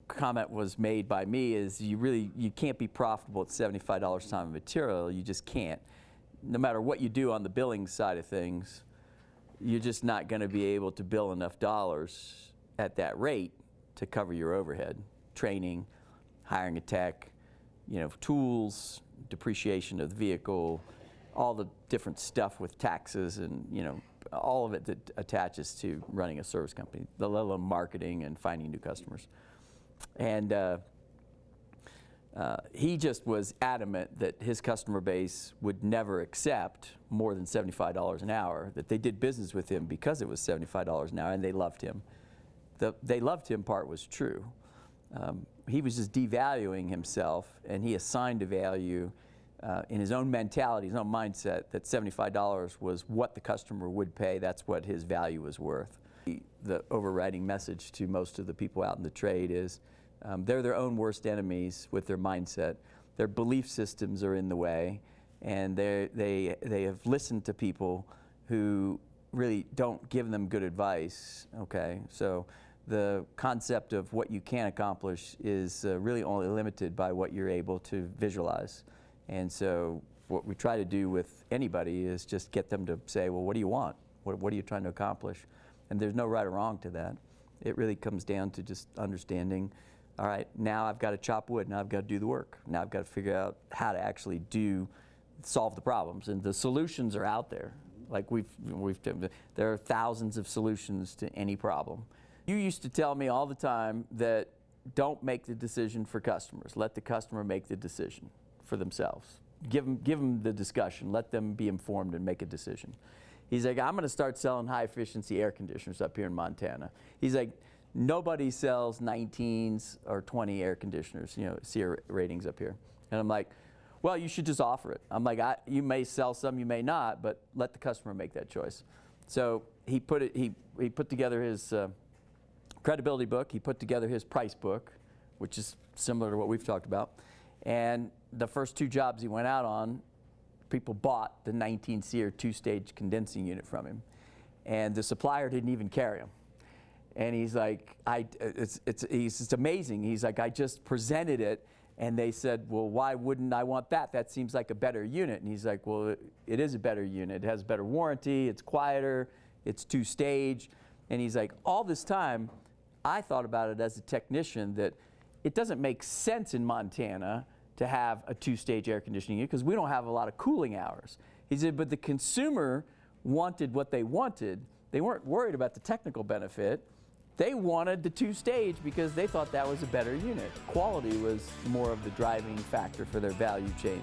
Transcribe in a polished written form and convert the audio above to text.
comment was made by me is you can't be profitable at $75 time and material. You just can't. No matter what you do on the billing side of things, you're just not going to be able to bill enough dollars at that rate to cover your overhead, training, hiring a tech, tools, depreciation of the vehicle, all the different stuff with taxes and, all of it that attaches to running a service company, let alone marketing and finding new customers. And he just was adamant that his customer base would never accept more than $75 an hour, that they did business with him because it was $75 an hour, and they loved him. The they loved him part was true. He was just devaluing himself, and he assigned a value in his own mentality, his own mindset, that $75 was what the customer would pay. That's what his value was worth. The overriding message to most of the people out in the trade is they're their own worst enemies with their mindset. Their belief systems are in the way, and they have listened to people who really don't give them good advice. Okay, so the concept of what you can accomplish is really only limited by what you're able to visualize. And so what we try to do with anybody is just get them to say, well, what do you want? What are you trying to accomplish? And there's no right or wrong to that. It really comes down to just understanding, all right, now I've got to chop wood, now I've got to do the work. Now I've got to figure out how to actually solve the problems. And the solutions are out there. Like there are thousands of solutions to any problem. You used to tell me all the time that don't make the decision for customers. Let the customer make the decision for themselves. Give them the discussion. Let them be informed and make a decision. He's like, I'm going to start selling high-efficiency air conditioners up here in Montana. He's like, nobody sells 19s or 20 air conditioners, SEER ratings up here. And I'm like, well, you should just offer it. I'm like, you may sell some, you may not, but let the customer make that choice. So he put together his credibility book. He put together his price book, which is similar to what we've talked about. And the first 2 jobs he went out on, people bought the 19 SEER 2-stage condensing unit from him. And the supplier didn't even carry them. And he's like, it's amazing. He's like, I just presented it, and they said, well, why wouldn't I want that? That seems like a better unit. And he's like, well, it is a better unit. It has better warranty. It's quieter. It's 2-stage. And he's like, all this time, I thought about it as a technician that it doesn't make sense in Montana to have a 2-stage air conditioning unit because we don't have a lot of cooling hours. He said, but the consumer wanted what they wanted. They weren't worried about the technical benefit. They wanted the 2-stage because they thought that was a better unit. Quality was more of the driving factor for their value chain.